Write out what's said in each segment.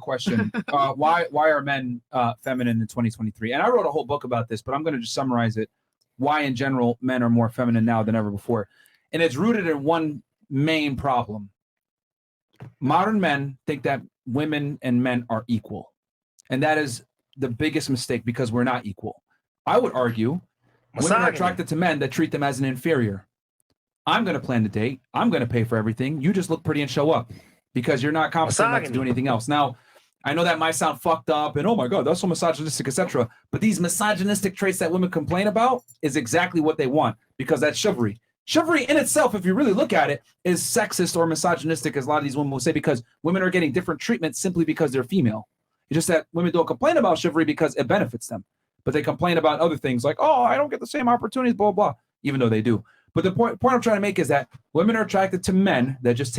question. Why are men feminine in 2023? And I wrote a whole book about this, but I'm going to just summarize it. Why, in general, men are more feminine now than ever before. And it's rooted in one main problem. Modern men think that women and men are equal. And that is the biggest mistake because we're not equal. I would argue women are attracted to men that treat them as an inferior. I'm going to plan the date. I'm going to pay for everything. You just look pretty and show up because you're not competent enough to do anything else. Now, I know that might sound fucked up and, oh my God, that's so misogynistic, etc. But these misogynistic traits that women complain about is exactly what they want because that's chivalry. Chivalry in itself, if you really look at it, is sexist or misogynistic, as a lot of these women will say, because women are getting different treatment simply because they're female. It's just that women don't complain about chivalry because it benefits them. But they complain about other things like, oh, I don't get the same opportunities, blah, blah, even though they do. But the point I'm trying to make is that women are attracted to men that just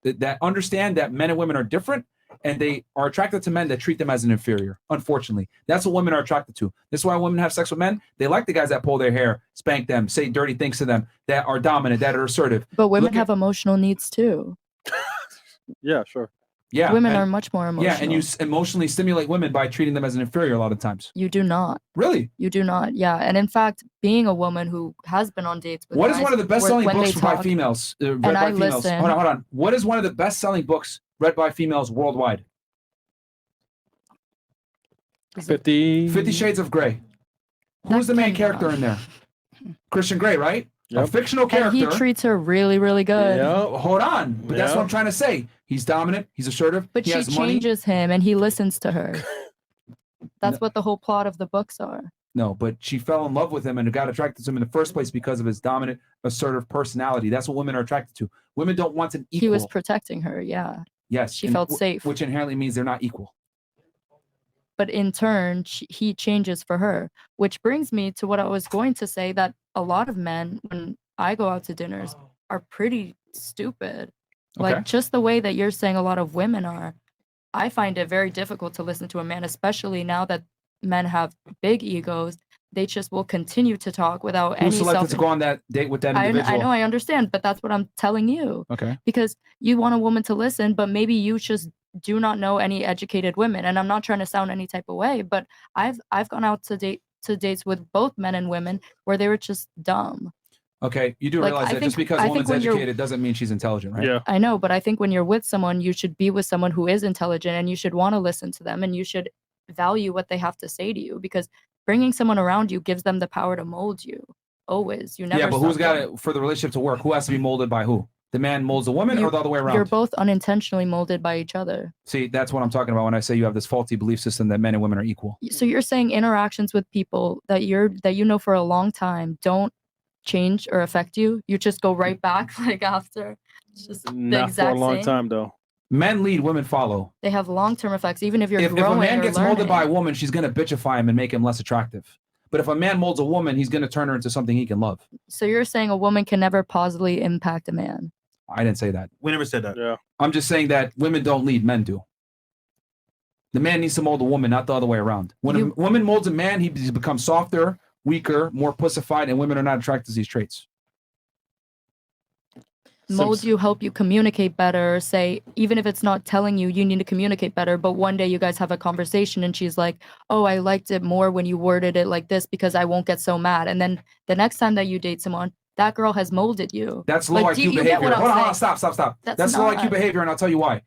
that understand that men and women are different, and they are attracted to men that treat them as an inferior. Unfortunately, that's what women are attracted to. This is why women have sex with men. They like the guys that pull their hair, spank them, say dirty things to them, that are dominant, that are assertive. But women have emotional needs too. Yeah, sure. Yeah, women are much more emotional. Yeah, and you emotionally stimulate women by treating them as an inferior a lot of times. You do not. Really? You do not. Yeah, and in fact, being a woman who has been on dates with what is one of the best-selling books by females? Read by females. Hold on. What is one of the best-selling books read by females worldwide? 50 Shades of Grey. Who's the main character in there? Christian Grey, right? Yep. A fictional character. And he treats her really, really good. Yeah. Hold on. But that's what I'm trying to say. He's dominant. He's assertive. But he she has money. changes him and he listens to her. That's what the whole plot of the books are. No, but she fell in love with him and got attracted to him in the first place because of his dominant, assertive personality. That's what women are attracted to. Women don't want an equal. He was protecting her, yeah. Yes. She felt safe. Which inherently means they're not equal. But in turn, he changes for her. Which brings me to what I was going to say, that a lot of men, when I go out to dinners, are pretty stupid. Okay. Like just the way that you're saying a lot of women are. I find it very difficult to listen to a man, especially now that men have big egos. They just will continue to talk without any selected to go on that date with that individual? I know, I understand, but that's what I'm telling you. Okay. Because you want a woman to listen, but maybe you just do not know any educated women. And I'm not trying to sound any type of way, but I've gone out to dates with both men and women where they were just dumb. Okay, you do realize that just because a woman's educated doesn't mean she's intelligent, right? Yeah. I know, but I think when you're with someone, you should be with someone who is intelligent, and you should want to listen to them, and you should value what they have to say to you, because bringing someone around you gives them the power to mold you. Always. You never. Yeah, but who's got it for the relationship to work? Who has to be molded by who? The man molds the woman, or the other way around? You're both unintentionally molded by each other. See, that's what I'm talking about when I say you have this faulty belief system that men and women are equal. So you're saying interactions with people that you know for a long time don't change or affect you? You just go right back like after? It's just not for a long time though. Men lead, women follow. They have long-term effects, even if you're if growing. If a man gets molded learning. by a woman, she's gonna bitchify him and make him less attractive. But if a man molds a woman, he's gonna turn her into something he can love. So you're saying a woman can never positively impact a man? I didn't say that. We never said that. Yeah. I'm just saying that women don't lead, men do. The man needs to mold a woman, not the other way around. When a woman molds a man, he becomes softer, weaker, more pussified, and women are not attracted to these traits. Mold you, help you communicate better. Say, even if it's not telling you, you need to communicate better. But one day you guys have a conversation and she's like, oh, I liked it more when you worded it like this because I won't get so mad. And then the next time that you date someone, that girl has molded you. That's low IQ behavior. Hold on, stop. That's low IQ behavior, and I'll tell you why.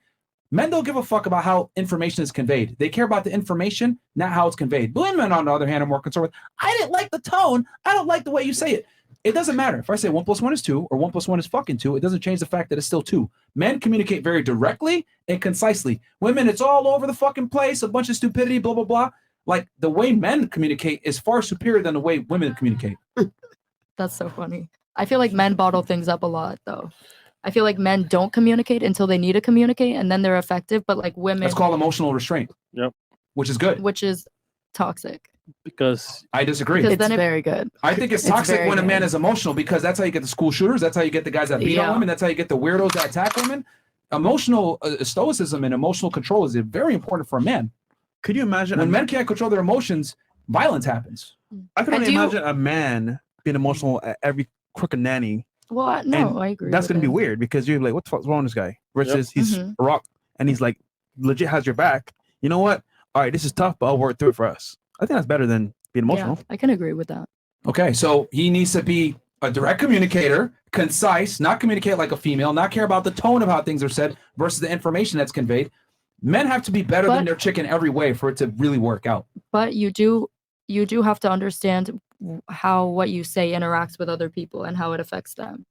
Men don't give a fuck about how information is conveyed. They care about the information, not how it's conveyed. Women, on the other hand, are more concerned with, I didn't like the tone. I don't like the way you say it. It doesn't matter. If I say 1 + 1 is 2 or 1 + 1 is fucking 2, it doesn't change the fact that it's still 2. Men communicate very directly and concisely. Women, it's all over the fucking place, a bunch of stupidity, blah, blah, blah. Like, the way men communicate is far superior than the way women communicate. That's so funny. I feel like men bottle things up a lot, though. I feel like men don't communicate until they need to communicate, and then they're effective. But like women, that's called emotional restraint. Yep. Which is good. Which is toxic. Because I disagree. Because then it's very good. I think it's toxic when a man is emotional, because that's how you get the school shooters. That's how you get the guys that beat on women. That's how you get the weirdos that attack women. Emotional stoicism and emotional control is very important for a man. Could you imagine when men can't control their emotions, violence happens. I can only imagine a man being emotional at every crooked nanny. Well, no, I agree. That's going to be weird, because you're like, what the fuck's wrong with this guy? Versus he's a rock and he's like legit has your back. You know what? All right, this is tough, but I'll work through it for us. I think that's better than being emotional. Yeah, I can agree with that. Okay, so he needs to be a direct communicator, concise, not communicate like a female, not care about the tone of how things are said versus the information that's conveyed. Men have to be better than their chick in every way for it to really work out. But you do have to understand how what you say interacts with other people and how it affects them.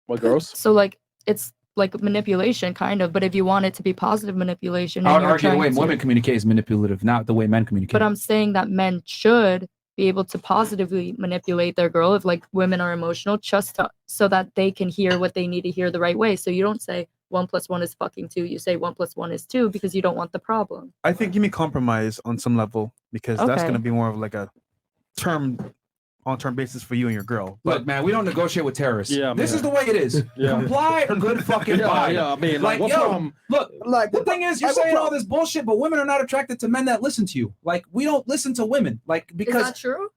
What, girls? So like it's like manipulation kind of, but if you want it to be positive manipulation, I and would you're argue the way trying to- women communicate is manipulative, not the way men communicate. But I'm saying that men should be able to positively manipulate their girl if like women are emotional, just so that they can hear what they need to hear the right way. So you don't say 1 + 1 is fucking 2. You say 1 + 1 is 2 because you don't want the problem. I think give me compromise on some level because that's Okay. going to be more of like a on-term basis for you and your girl. Look, man, we don't negotiate with terrorists. Yeah, this man. is the way it is. Yeah. Comply or good fucking buy. I mean, Like, what yo, problem? look, Like, the thing is, you're saying all this bullshit, but women are not attracted to men that listen to you. Like, we don't listen to women. Like, because true?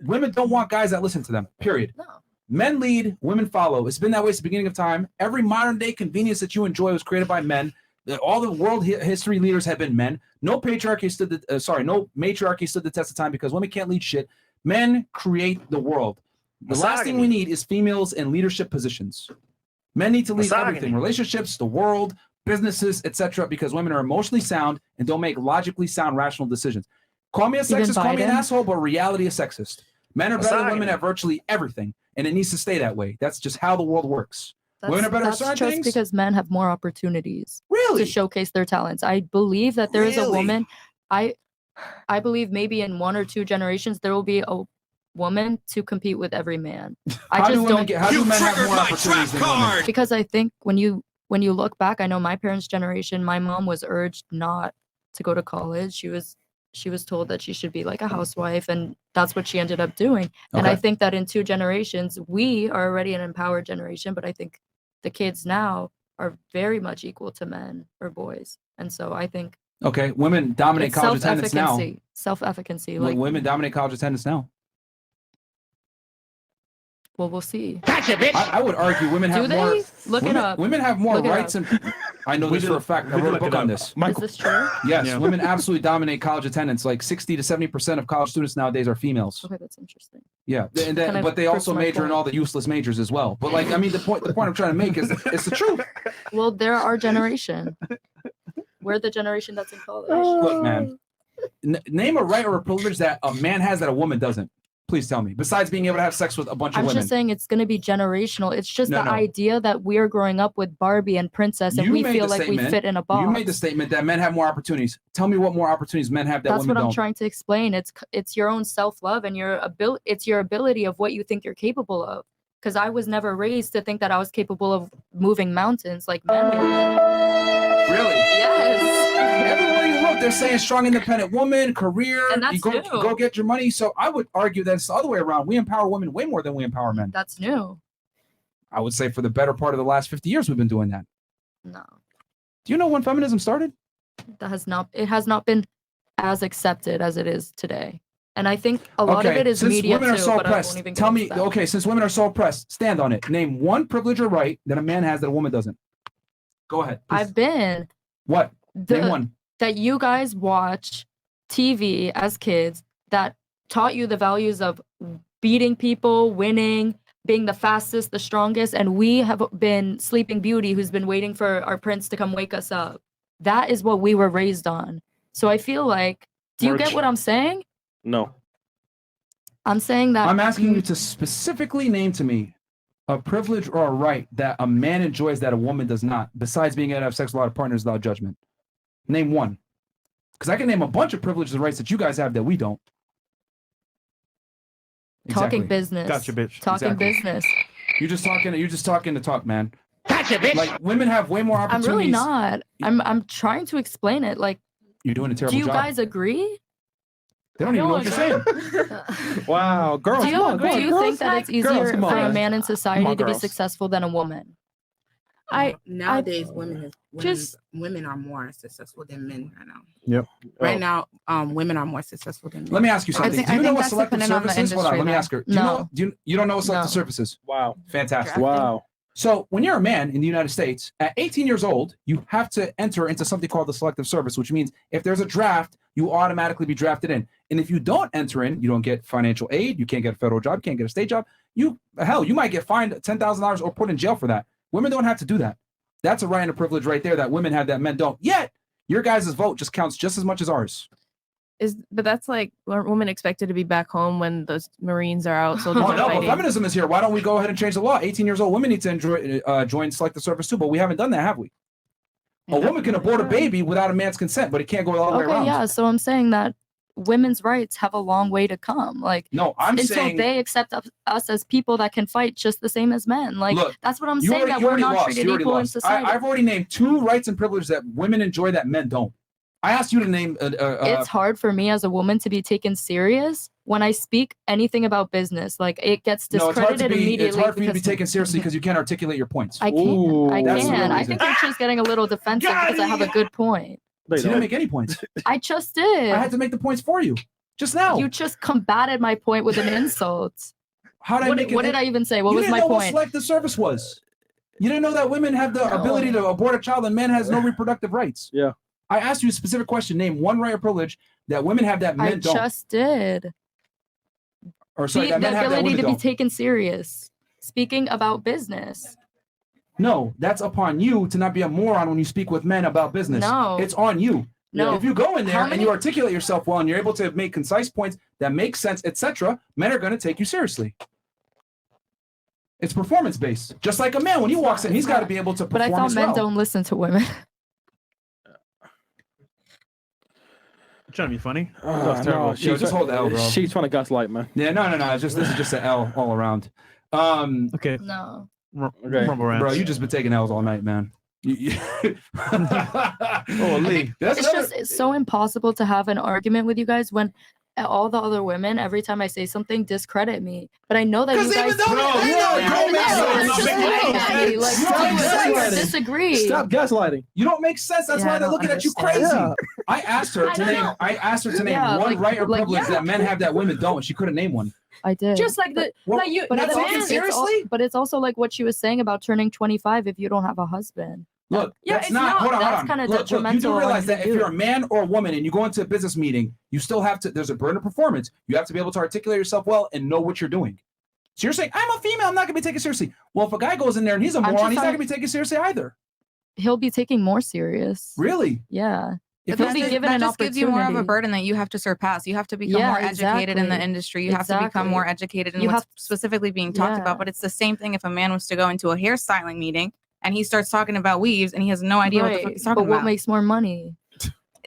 women don't want guys that listen to them, period. No. Men lead, women follow. It's been that way since the beginning of time. Every modern day convenience that you enjoy was created by men. All the world history leaders have been men. No matriarchy stood the test of time because women can't lead shit. Men create the world. The last thing we need is females in leadership positions. Men need to lead everything: relationships, the world, businesses, etc. Because women are emotionally sound and don't make logically sound, rational decisions. Call me a sexist, call me an asshole, but reality is sexist. Men are better than women at virtually everything, and it needs to stay that way. That's just how the world works. Women are better at certain just things? because men have more opportunities Really? to showcase their talents. I believe that there is a woman. I believe maybe in 1 or 2 generations there will be a woman to compete with every man. I just don't How do men have more opportunities than women? because I think when you look back, I know my parents' generation, my mom was urged not to go to college. She was told that she should be like a housewife, and that's what she ended up doing. And I Okay. think that in 2 generations, we are already an empowered generation, but I think the kids now are very much equal to men or boys. And so I think Okay, women dominate it's college attendance now. self-efficacy. Like, Women dominate college attendance now. well, we'll see. I would argue women have Do more. they? Look it women, up. Women have more Look it rights, and I know this for a fact. I wrote a book on this. Is this true? Yes, Yeah. women absolutely dominate college attendance. Like 60 to 70% of college students nowadays are females. Okay, that's interesting. Yeah, and Kind of but they also proves my major in point. all the useless majors as well. But like, I mean, the point I'm trying to make is it's the truth. Well, they're our generation. We're the generation that's in college. Look, man, name a right or a privilege that a man has that a woman doesn't. Please tell me. Besides being able to have sex with a bunch of I'm women. just saying it's going to be generational. It's just No, the no. idea that we're growing up with Barbie and Princess and You we made feel the like we statement. fit in a box. You made the statement that men have more opportunities. Tell me what more opportunities men have that That's women what I'm don't. trying to explain. It's your own self-love and it's your ability of what you think you're capable of. Because I was never raised to think that I was capable of moving mountains like men were. Really? Yes. Everywhere you look, they're saying strong, independent woman, career. And that's you go, new. go get your money. So I would argue that it's the other way around. We empower women way more than we empower men. That's new. I would say for the better part of the last 50 years, we've been doing that. No. Do you know when feminism started? It has not been as accepted as it is today. And I think a lot of it is since media women are too, so but I won't oppressed, even get tell into me, that. okay, since women are so oppressed, stand on it. Name one privilege or right that a man has that a woman doesn't. Go ahead. please. I've been What? Name the, one. that you guys watch TV as kids that taught you the values of beating people, winning, being the fastest, the strongest, and we have been Sleeping Beauty who's been waiting for our prince to come wake us up. That is what we were raised on. So I feel like, do you get Merch. what I'm saying? No. I'm saying that I'm asking you to specifically name to me a privilege or a right that a man enjoys that a woman does not, besides being able to have sex with a lot of partners without judgment. Name one. Because I can name a bunch of privileges and rights that you guys have that we don't. talking business. Gotcha, bitch. Talking Exactly. business. You're just talking to talk, man. Gotcha, bitch. Like women have way more I'm opportunities. really not. I'm trying to explain it. Like, You're doing a terrible do you job. guys agree? They don't even know what you're saying. Wow, girls. Do come on, you girls. think that it's Girls, easier come for on. a man in society on, to be girls. successful than a woman? Nowadays women just- women are more successful than men right now. Yep. Right now, women are more successful than men. Let me ask you something. think- Do you I know think what that's selective dependent on the service is? Hold on, let me industry, ask her. No. You don't know what selective No. service is? Wow. Fantastic. Drafting. Wow. So when you're a man in the United States, at 18 years old, you have to enter into something called the selective service, which means if there's a draft, you automatically be drafted in. And if you don't enter in, you don't get financial aid, you can't get a federal job, you can't get a state job. You might get fined $10,000 or put in jail for that. Women don't have to do that. That's a right and a privilege right there that women have that men don't. Yet your guys' vote just counts just as much as ours. But that's like women expected to be back home when those Marines are out. So Oh no, but feminism is here. Why don't we go ahead and change the law? 18 years old women need to join selective service too, but we haven't done that, have we? A woman can abort a baby without a man's consent, but it can't go all the way around. Yeah, so I'm saying that women's rights have a long way to come. Like, no, until saying they accept us as people that can fight just the same as men. Like, look, that's what I'm saying, that we're not treated equal in society. I've already named 2 rights and privileges that women enjoy that men don't. I asked you to name. It's hard for me as a woman to be taken serious when I speak anything about business. Like, it gets discredited immediately. It's hard for you to be taken seriously because you can't articulate your points. I can. I think I'm just getting a little defensive because I have a good point. You didn't make any points. I just did. I had to make the points for you just now. You just combated my point with an insult. How did I make it? What did I even say? What was my point? You didn't know what selective service was. You didn't know that women have the ability to abort a child and men has no reproductive rights. Yeah. I asked you a specific question. Name one right or privilege that women have that men don't. I just did. Or sorry, that men have that women don't. The ability to be taken serious. Speaking about business. No, that's upon you to not be a moron when you speak with men about business. No. It's on you. No. If you go in there and you articulate yourself well and you're able to make concise points that make sense, etc., men are going to take you seriously. It's performance based. Just like a man, when he walks in, he's got to be able to perform. But I thought men don't listen to women. Trying to be funny. No, just hold the L, bro. She's trying to gaslight, man. Yeah, no. This is just an L all around. Okay. No. Okay. Bro, you just been taking L's all night, man. Lee. It's so impossible to have an argument with you guys when all the other women, every time I say something, discredit me. But I know that you guys disagree. Stop gaslighting. You don't make sense. That's why they're looking at you crazy. Yeah. I asked her to name one right or privilege that men have that women don't, and she couldn't name one. I did. Just like the you. But it's taken seriously. But it's also like what she was saying about turning 25 if you don't have a husband. Look, that's not. Hold on. That's kind of detrimental. You do realize that if you're a man or a woman and you go into a business meeting, you still have to. There's a burden of performance. You have to be able to articulate yourself well and know what you're doing. So you're saying I'm a female. I'm not gonna be taken seriously. Well, if a guy goes in there and he's a moron, he's not gonna be taken seriously either. He'll be taken more serious. Really? Yeah. If he'll be given an opportunity, gives you more of a burden that you have to surpass. You have to become more educated in the industry. You have to become more educated in what's specifically being talked about. But it's the same thing if a man was to go into a hairstyling meeting and he starts talking about weaves and he has no idea what the fuck he's talking about. But what makes more money?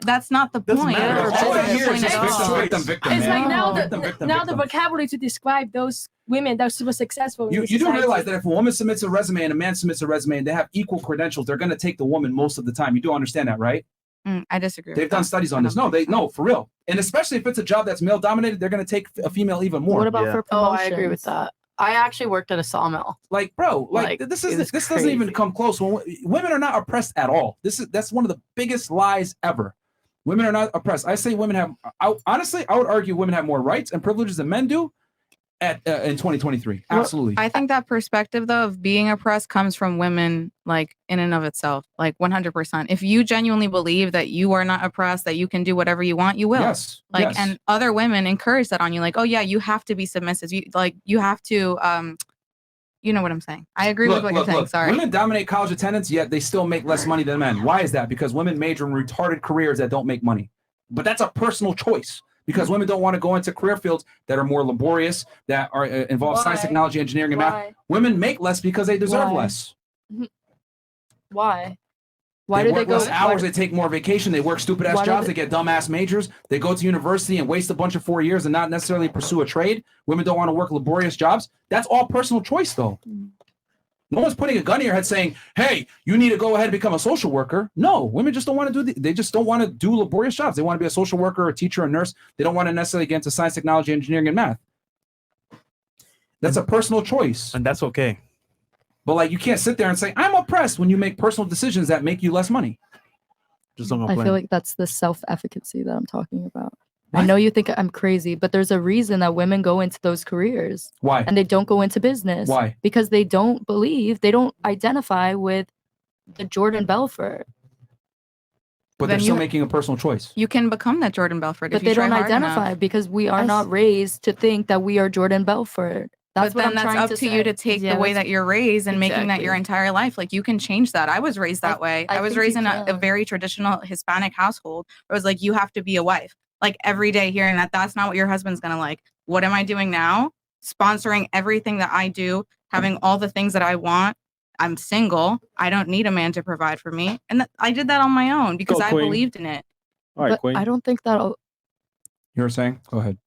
That's not the point. It's like now the vocabulary to describe those women that are super successful. You do realize that if a woman submits a resume and a man submits a resume and they have equal credentials, they're going to take the woman most of the time. You do understand that, right? I disagree. They've done studies on this. No, for real. And especially if it's a job that's male dominated, they're going to take a female even more. What about for promotions? I agree with that. I actually worked at a sawmill. Like, bro, this doesn't even come close. Women are not oppressed at all. That's one of the biggest lies ever. Women are not oppressed. I say women have. Honestly, I would argue women have more rights and privileges than men do. In 2023, absolutely. I think that perspective, though, of being oppressed comes from women, like in and of itself, like 100%. If you genuinely believe that you are not oppressed, that you can do whatever you want, you will. Yes. And other women encourage that on you, like, oh yeah, you have to be submissive. You have to, you know what I'm saying. I agree with what you're saying. Sorry. Women dominate college attendance, yet they still make less money than men. Why is that? Because women major in retarded careers that don't make money. But that's a personal choice. Because women don't want to go into career fields that are more laborious, that are involve science, technology, engineering, and math. Women make less because they deserve less. Why? Why do they go less hours? They take more vacation. They work stupid ass jobs. They get dumb ass majors. They go to university and waste a bunch of 4 years and not necessarily pursue a trade. Women don't want to work laborious jobs. That's all personal choice, though. No one's putting a gun in your head saying, hey, you need to go ahead and become a social worker. No, women just don't want to they just don't want to do laborious jobs. They want to be a social worker, a teacher, a nurse. They don't want to necessarily get into science, technology, engineering, and math. That's a personal choice. And that's okay. But you can't sit there and say, I'm oppressed when you make personal decisions that make you less money. Just don't I feel like that's the self-efficacy that I'm talking about. I know you think I'm crazy, but there's a reason that women go into those careers. Why? And they don't go into business. Why? Because they don't identify with the Jordan Belfort. But they're still making a personal choice. You can become that Jordan Belfort but if you they try don't hard identify enough. because we are not raised to think that we are Jordan Belfort. That's but then that's up to you to take the way that you're raised and making that your entire life. Like you can change that. I was raised that way. I was raised in a very traditional Hispanic household where it was like, you have to be a wife. Like every day hearing that that's not what your husband's going to like. What am I doing now? Sponsoring everything that I do, having all the things that I want. I'm single. I don't need a man to provide for me. And I did that on my own because I believed in it. All right, but Queen. I don't think that. You were saying? Go ahead.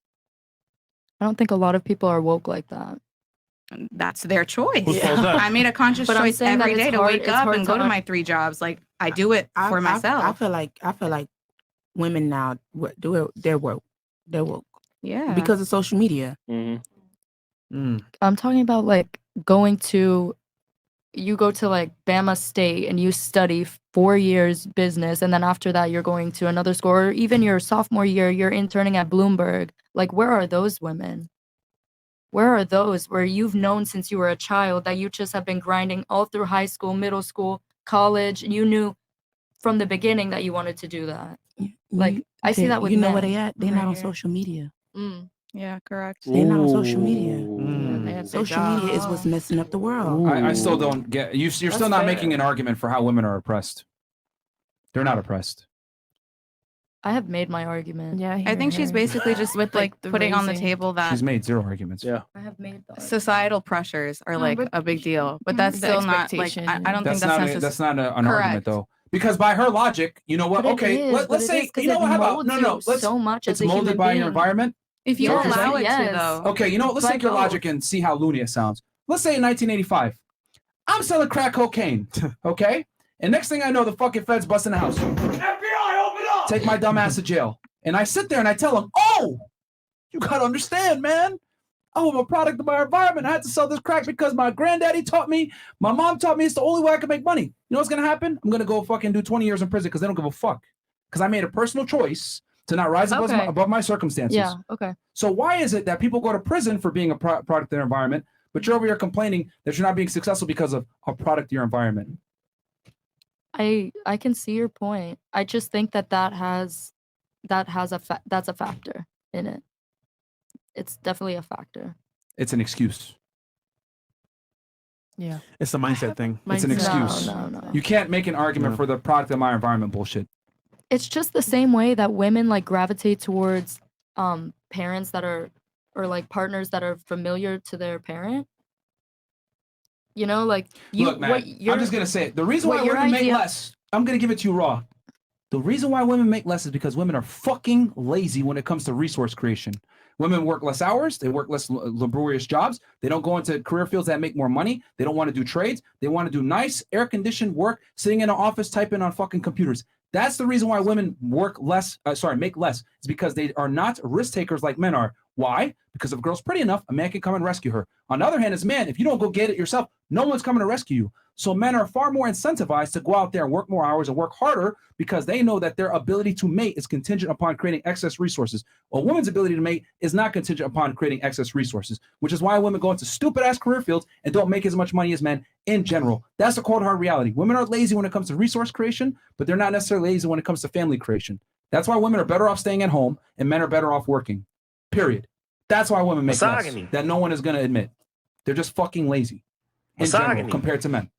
I don't think a lot of people are woke like that. That's their choice. Yeah. I made a conscious choice every day to wake up and go to my 3 jobs. Like I do it for myself. I feel like women now they're woke. They're woke. Yeah. Because of social media. I'm talking about like you go to like Bama State and you study 4 years business, and then after that you're going to another school, or even your sophomore year you're interning at Bloomberg. Like where are those women? Where are those where you've known since you were a child that you just have been grinding all through high school, middle school, college? You knew from the beginning that you wanted to do that. Like I see that with you know men. where they at? They're not on social media. Yeah, correct. They're not on social media. Mm. Social media is what's messing up the world. I still don't get you. You're still not making an argument for how women are oppressed. They're not oppressed. I have made my argument. Yeah, I think she's basically just with like putting on the table that She's made 0 arguments. Yeah. I have made the societal pressures are like a big deal, but that's The still not like expectation, I don't think That's not an argument though. Because by her logic, you know what? But it Okay, is, let's say you know what? How about no? Let's so much it's as a molded human by being. your environment. If you allow it to, though. Okay, you know what? Let's take your logic and see how loony it sounds. Let's say in 1985, I'm selling crack cocaine. Okay, and next thing I know, the fucking feds bust in the house. FBI, open up! Take my dumb ass to jail, and I sit there and I tell them, "Oh, you gotta understand, man. I'm a product of my environment. I had to sell this crack because my granddaddy taught me, my mom taught me it's the only way I can make money. You know what's gonna happen? I'm gonna go fucking do 20 years in prison because they don't give a fuck. Because I made a personal choice to not rise above my circumstances. Yeah, okay. So why is it that people go to prison for being a product of their environment, but you're over here complaining that you're not being successful because of a product of your environment? I can see your point. I just think that's a factor in it. It's definitely a factor. It's an excuse. Yeah. It's a mindset thing. It's an excuse. No. You can't make an argument for the product of my environment bullshit. It's just the same way that women like gravitate towards parents that are, or like partners that are familiar to their parent. You know, like you. Look, man, I'm just gonna say it. The reason why women make less, I'm gonna give it to you raw. The reason why women make less is because women are fucking lazy when it comes to resource creation. Women work less hours. They work less laborious jobs. They don't go into career fields that make more money. They don't want to do trades. They want to do nice air-conditioned work, sitting in an office, typing on fucking computers. That's the reason why women make less. It's because they are not risk takers like men are. Why? Because if a girl's pretty enough, a man can come and rescue her. On the other hand, as a man, if you don't go get it yourself, no one's coming to rescue you. So men are far more incentivized to go out there and work more hours and work harder because they know that their ability to mate is contingent upon creating excess resources. A woman's ability to mate is not contingent upon creating excess resources, which is why women go into stupid ass career fields and don't make as much money as men in general. That's the cold hard reality. Women are lazy when it comes to resource creation, but they're not necessarily lazy when it comes to family creation. That's why women are better off staying at home and men are better off working. Period. That's why women make less, that no one is going to admit. They're just fucking lazy in general compared to men.